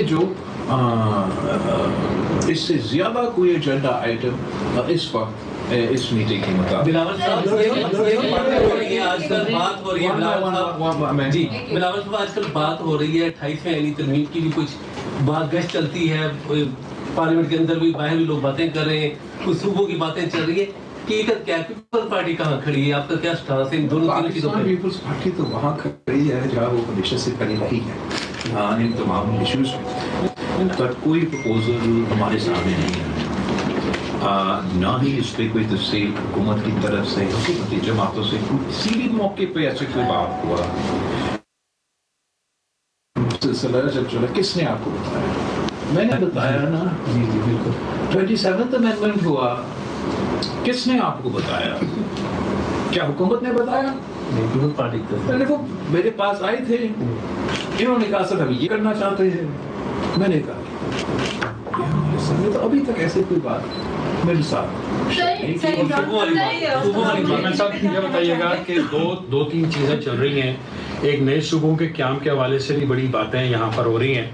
جو اس سے زیادہ کوئی ایجنڈا آئٹم اس وقت اس میٹنگ کے مطابق بلاول صاحب آج کل بات ہو رہی ہے بلاول صاحب آج کل بات ہو رہی ہے 28ویں آئینی ترمیم کی بھی کچھ بات گشت چلتی ہے پارلیمنٹ کے اندر بھی باہر بھی لوگ باتیں کر رہے ہیں کچھ صوبوں کی باتیں چل رہی ہے کہ کیا پیپلز پارٹی کہاں کھڑی ہے آپ کا کیا سٹانس ہے ان دونوں تینوں چیزوں پہ؟ پیپلز پارٹی تو وہاں کھڑی ہے جہاں وہ ہمیشہ سے کھڑی رہی ہے ان تمام ایشوز پر کوئی پروپوزل ہمارے سامنے نہیں ہے نہ ہی اس پہ کوئی تفصیل حکومت کی طرف سے حکومتی جماعتوں سے کسی بھی موقع پہ ایسے کوئی بات ہوا سلسلہ جب چلا کس نے آپ کو بتایا میں نے بتایا نا جی بالکل 27th امینڈمنٹ ہوا کس نے آپ کو بتایا کیا حکومت نے بتایا پیپلز پارٹی پہلے وہ میرے پاس آئے تھے انہوں نے کہا سر ہم یہ کرنا چاہتے ہیں میں نے کہا ہمارے سامنے تو ابھی تک ایسے کوئی بات میرے ساتھ یہ بتائیے گا کہ دو تین چیزیں چل رہی ہیں ایک نئے صوبوں کے قیام کے حوالے سے بھی بڑی باتیں یہاں پر ہو رہی ہیں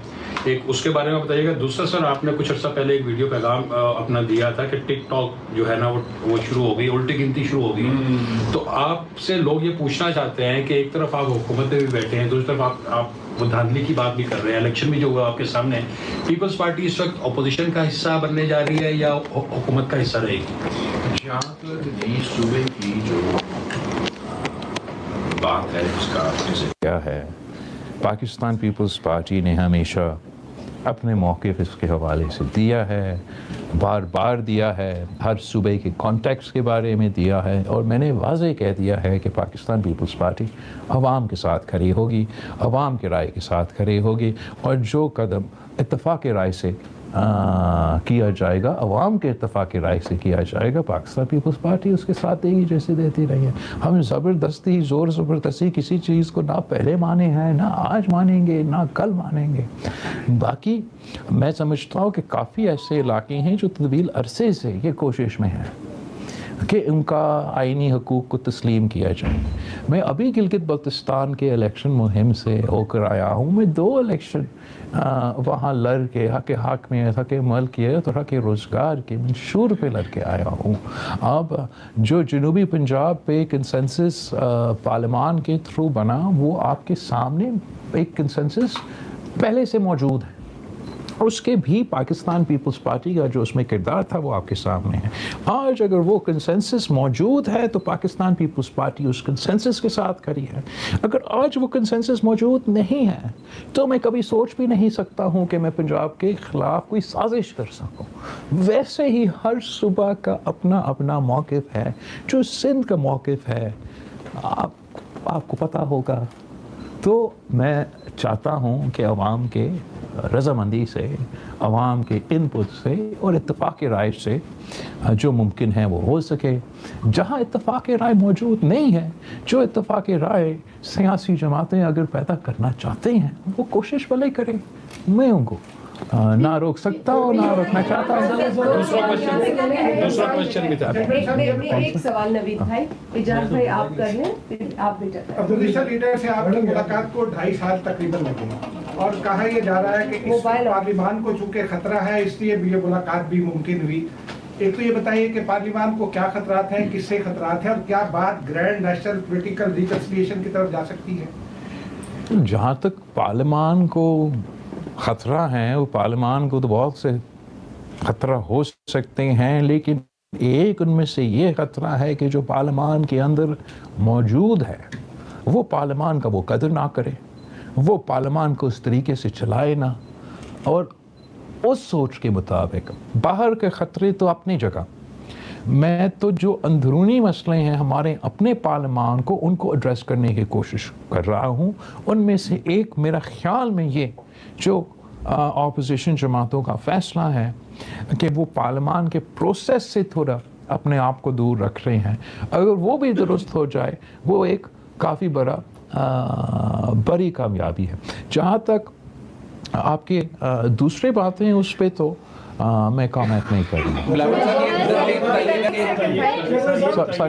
ایک اس کے بارے میں بتائیے گا دوسرا سر آپ نے کچھ عرصہ پہلے ایک ویڈیو پیغام اپنا دیا تھا کہ ٹک ٹاک جو ہے نا وہ شروع ہو گئی الٹی گنتی شروع ہو گئی تو آپ سے لوگ یہ پوچھنا چاہتے ہیں کہ ایک طرف آپ حکومت میں بھی بیٹھے ہیں دوسری طرف آپ وہ دھاندلی کی بات بھی کر رہے ہیں الیکشن بھی جو ہوا آپ کے سامنے پیپلز پارٹی اس وقت اپوزیشن کا حصہ بننے جا رہی ہے یا حکومت کا حصہ رہے گی؟ جہاں تک نئی صوبے کی جو بات ہے اس کا کیا ہے پاکستان پیپلز پارٹی نے ہمیشہ اپنے موقف اس کے حوالے سے دیا ہے بار بار دیا ہے ہر صوبے کے کانٹیکٹس کے بارے میں دیا ہے اور میں نے واضح کہہ دیا ہے کہ پاکستان پیپلز پارٹی عوام کے ساتھ کھڑی ہوگی عوام کے رائے کے ساتھ کھڑی ہوگی اور جو قدم اتفاق رائے سے کیا جائے گا عوام کے اتفاق رائے سے کیا جائے گا پاکستان پیپلز پارٹی اس کے ساتھ دے گی جیسے دیتی رہی ہے ہم زبردستی زور زبردستی کسی چیز کو نہ پہلے مانے ہیں نہ آج مانیں گے نہ کل مانیں گے باقی میں سمجھتا ہوں کہ کافی ایسے علاقے ہیں جو طویل عرصے سے یہ کوشش میں ہیں کہ ان کا آئینی حقوق کو تسلیم کیا جائے میں ابھی گلگت بلتستان کے الیکشن مہم سے ہو کر آیا ہوں میں 2 الیکشن وہاں لڑ کے حق میں حق ملکیت اور حق روزگار کے منشور پہ لڑ کے آیا ہوں اب جو جنوبی پنجاب پہ کنسنسس پارلیمان کے تھرو بنا وہ آپ کے سامنے ایک کنسنسس پہلے سے موجود ہے اس کے بھی پاکستان پیپلز پارٹی کا جو اس میں کردار تھا وہ آپ کے سامنے ہے آج اگر وہ کنسنسس موجود ہے تو پاکستان پیپلز پارٹی اس کنسنسس کے ساتھ کھڑی ہے اگر آج وہ کنسنسس موجود نہیں ہے تو میں کبھی سوچ بھی نہیں سکتا ہوں کہ میں پنجاب کے خلاف کوئی سازش کر سکوں ویسے ہی ہر صوبہ کا اپنا اپنا موقف ہے جو سندھ کا موقف ہے آپ کو پتہ ہوگا تو میں چاہتا ہوں کہ عوام کے رضامندی سے عوام کے ان پٹ سے اور اتفاق رائے سے جو ممکن ہے وہ ہو سکے جہاں اتفاق رائے موجود نہیں ہے جو اتفاق رائے سیاسی جماعتیں اگر پیدا کرنا چاہتے ہیں وہ کوشش بھلے کریں میں ان کو نہ روک سکتا ہوں نہ روکنا چاہتا ہوں دوسرا کوشچن بھی تھا ایک سوال نوید بھائی اجاز بھائی آپ کر لیں پھر آپ بھی جاتے ہیں اپوزیشن لیڈر سے آپ کی ملاقات کو 2.5 سال تقریباً لگے اور کہا یہ جا رہا ہے کہ اس پارلیمان کو چونکہ خطرہ ہے اس لیے یہ ملاقات بھی ممکن ہوئی ایک تو یہ بتائیے کہ پارلیمان کو کیا خطرات ہیں کس سے خطرات ہیں اور کیا بات گرینڈ نیشنل پولیٹیکل ریکنسیلیشن کی طرف جا سکتی ہے جہاں تک پارلیمان کو خطرہ ہیں وہ پارلیمان کو تو بہت سے خطرہ ہو سکتے ہیں لیکن ایک ان میں سے یہ خطرہ ہے کہ جو پارلیمان کے اندر موجود ہے وہ پارلیمان کا وہ قدر نہ کرے وہ پارلیمان کو اس طریقے سے چلائے نہ اور اس سوچ کے مطابق باہر کے خطرے تو اپنی جگہ میں تو جو اندرونی مسئلے ہیں ہمارے اپنے پارلیمان کو ان کو ایڈریس کرنے کی کوشش کر رہا ہوں ان میں سے ایک میرا خیال میں یہ جو اپوزیشن جماعتوں کا فیصلہ ہے کہ وہ پارلیمان کے پروسیس سے تھوڑا اپنے آپ کو دور رکھ رہے ہیں اگر وہ بھی درست ہو جائے وہ ایک کافی بڑی کامیابی ہے جہاں تک آپ کے دوسرے باتیں اس پہ تو میں کامنٹ نہیں کروں گا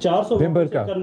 400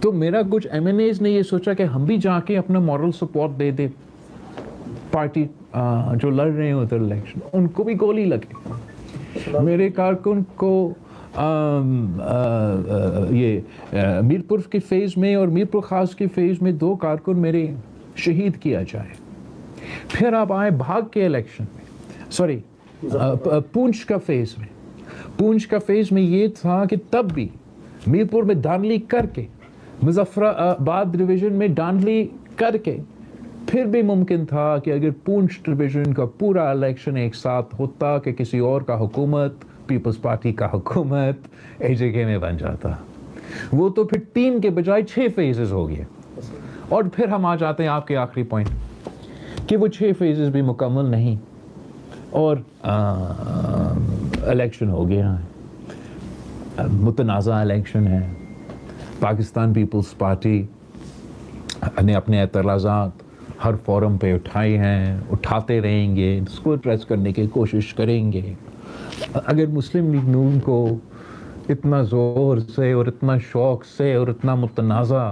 تو میرا کچھ ایم این ایز نے یہ سوچا کہ ہم بھی جا کے اپنا مورل سپورٹ دے دیں پارٹی جو لڑ رہے ہیں ادھر الیکشن، ان کو بھی گولی لگے. میرے کارکن کو یہ میرپور کے فیز میں اور میرپور خاص کے فیز میں 2 کارکن میرے شہید کیا جائے. پھر آپ آئے بھاگ کے الیکشن میں، سوری پونچھ کا فیز میں. پونچھ کا فیز میں یہ تھا کہ تب بھی میرپور میں دھاندلی کر کے، مظفر آباد ڈویژن میں دھاندلی کر کے، پھر بھی ممکن تھا کہ اگر پونچھ ڈویژن کا پورا الیکشن ایک ساتھ ہوتا کہ کسی اور کا حکومت، پیپلز پارٹی کا حکومت ایک جگہ میں بن جاتا. وہ تو پھر 3 کے بجائے 6 فیزز ہو گئے. اور پھر ہم آ جاتے ہیں آپ کے آخری پوائنٹ کہ وہ 6 فیزز بھی مکمل نہیں اور الیکشن ہو گیا ہے، متنازع الیکشن ہے. پاکستان پیپلز پارٹی نے اپنے اعتراضات ہر فورم پہ اٹھائے ہیں، اٹھاتے رہیں گے، اس کو ایڈریس کرنے کی کوشش کریں گے. اگر مسلم لیگ نون کو اتنا زور سے اور اتنا شوق سے اور اتنا متنازع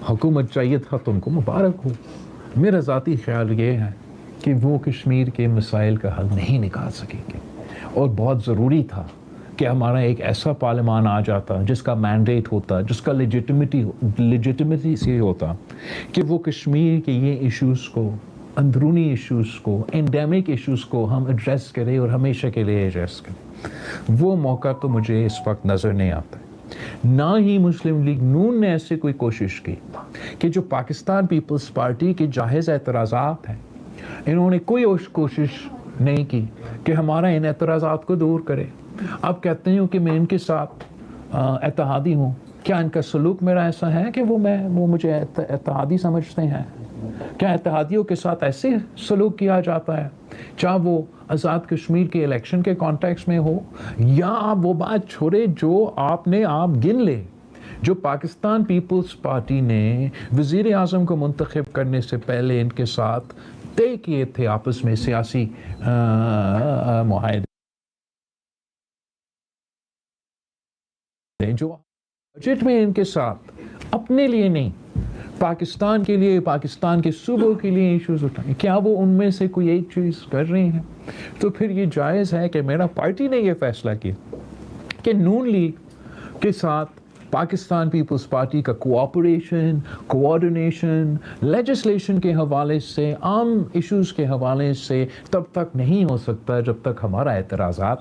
حکومت چاہیے تھا تو ان کو مبارک ہو. میرا ذاتی خیال یہ ہے کہ وہ کشمیر کے مسائل کا حل نہیں نکال سکیں گے، اور بہت ضروری تھا کہ ہمارا ایک ایسا پارلیمان آ جاتا جس کا مینڈیٹ ہوتا، جس کا لیجیٹمیسی سے ہوتا کہ وہ کشمیر کے یہ ایشوز کو، اندرونی ایشوز کو، انڈیمک ایشوز کو ہم ایڈریس کریں اور ہمیشہ کے لیے ایڈریس کریں. وہ موقع تو مجھے اس وقت نظر نہیں آتا. نہ ہی مسلم لیگ نون نے ایسے کوئی کوشش کی کہ جو پاکستان پیپلز پارٹی کے جائز اعتراضات ہیں، انہوں نے کوئی کوشش نہیں کی کہ ہمارا ان اعتراضات کو دور کرے. آپ کہتے ہیں کہ میں ان کے ساتھ اتحادی ہوں، کیا ان کا سلوک میرا ایسا ہے کہ وہ مجھے اتحادی سمجھتے ہیں؟ کیا اتحادیوں کے ساتھ ایسے سلوک کیا جاتا ہے، چاہے وہ آزاد کشمیر کے الیکشن کے کانٹیکس میں ہو، یا آپ وہ بات چھوڑے جو آپ گن لے جو پاکستان پیپلز پارٹی نے وزیر اعظم کو منتخب کرنے سے پہلے ان کے ساتھ طے کیے تھے آپس میں سیاسی معاہدے، جو بجٹ میں ان کے ساتھ اپنے لیے نہیں، پاکستان کے لیے، پاکستان کے صوبوں کے لیے ایشوز اٹھائیں. کیا وہ ان میں سے کوئی ایک چیز کر رہے ہیں؟ تو پھر یہ جائز ہے کہ میرا پارٹی نے یہ فیصلہ کیا کہ نون لیگ کے ساتھ پاکستان پیپلز پارٹی کا کوآپریشن، کوآرڈینیشن لیجسلیشن کے حوالے سے، عام ایشوز کے حوالے سے تب تک نہیں ہو سکتا جب تک ہمارا اعتراضات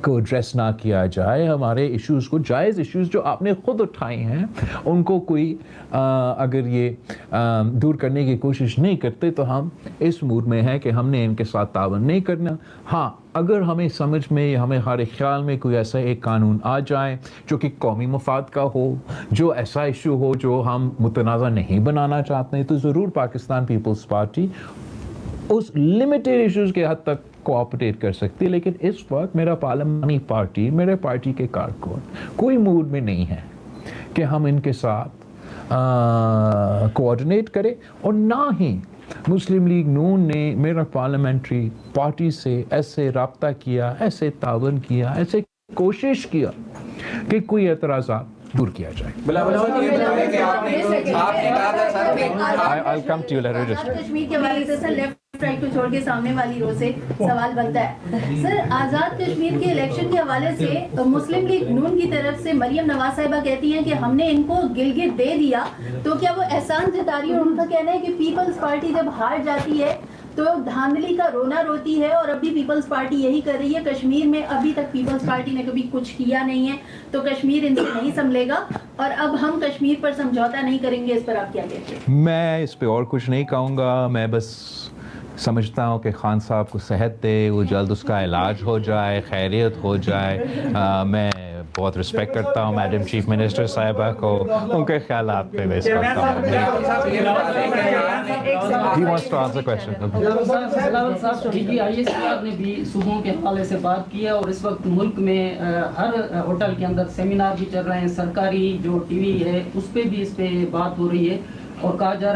کو ایڈریس نہ کیا جائے. ہمارے ایشوز کو، جائز ایشوز جو آپ نے خود اٹھائے ہیں، ان کو کوئی اگر یہ دور کرنے کی کوشش نہیں کرتے تو ہم اس موڈ میں ہیں کہ ہم نے ان کے ساتھ تعاون نہیں کرنا. ہاں، اگر ہمیں سمجھ میں یا ہمیں ہمارے خیال میں کوئی ایسا ایک قانون آ جائے جو کہ قومی مفاد کا ہو، جو ایسا ایشو ہو جو ہم متنازع نہیں بنانا چاہتے ہیں، تو ضرور پاکستان پیپلز پارٹی اس لمیٹڈ ایشوز کے حد تک کوآپریٹ کر سکتی ہے. لیکن اس وقت میرا پارلیمانی پارٹی، میرے پارٹی کے کارکن کوئی موڈ میں نہیں ہے کہ ہم ان کے ساتھ کوآرڈینیٹ کریں، اور نہ ہی مسلم لیگ نون نے میرا پارلیمنٹری پارٹی سے ایسے رابطہ کیا، ایسے تعاون کیا، ایسے کوشش کیا کہ کوئی اعتراضات دور کیا جائے. I'll come to you later. Kashmir کے حوالے سے سر لیفٹ رائٹ کو چھوڑ کے سامنے والی رو سے سوال بنتا ہے. سر آزاد کشمیر کے الیکشن کے حوالے سے مسلم لیگ نون کی طرف سے مریم نواز صاحبہ کہتی ہیں کہ ہم نے ان کو گلگت دے دیا، تو کیا وہ احسان جتا رہی ہے؟ ان کا کہنا ہے کہ پیپلز پارٹی جب ہار جاتی ہے تو دھاندلی کا رونا روتی ہے، اور ابھی پیپلز پارٹی یہی کر رہی ہے. کشمیر میں ابھی تک پیپلز پارٹی نے کبھی کچھ کیا نہیں ہے، تو کشمیر ان سے نہیں سنبھلے گا، اور اب ہم کشمیر پر سمجھوتا نہیں کریں گے. اس پر آپ کیا کہتے ہیں؟ میں اس پہ اور کچھ نہیں کہوں گا. میں بس سمجھتا ہوں کہ خان صاحب کو صحت دے، وہ جلد اس کا علاج ہو جائے، خیریت ہو جائے. میں بہت رسپیکٹ کرتا ہوں میڈم چیف منسٹر صاحبہ کو، ان کے خیالات پہ بیس کرتا ہوں. نے بھی صوبوں کے حوالے سے بات کی ہے، اور اس وقت ملک میں ہر ہوٹل کے اندر سیمینار بھی چل رہے ہیں، سرکاری جو ٹی وی ہے اس پہ بھی اس پہ بات ہو رہی ہے، اور کہا جا رہا ہے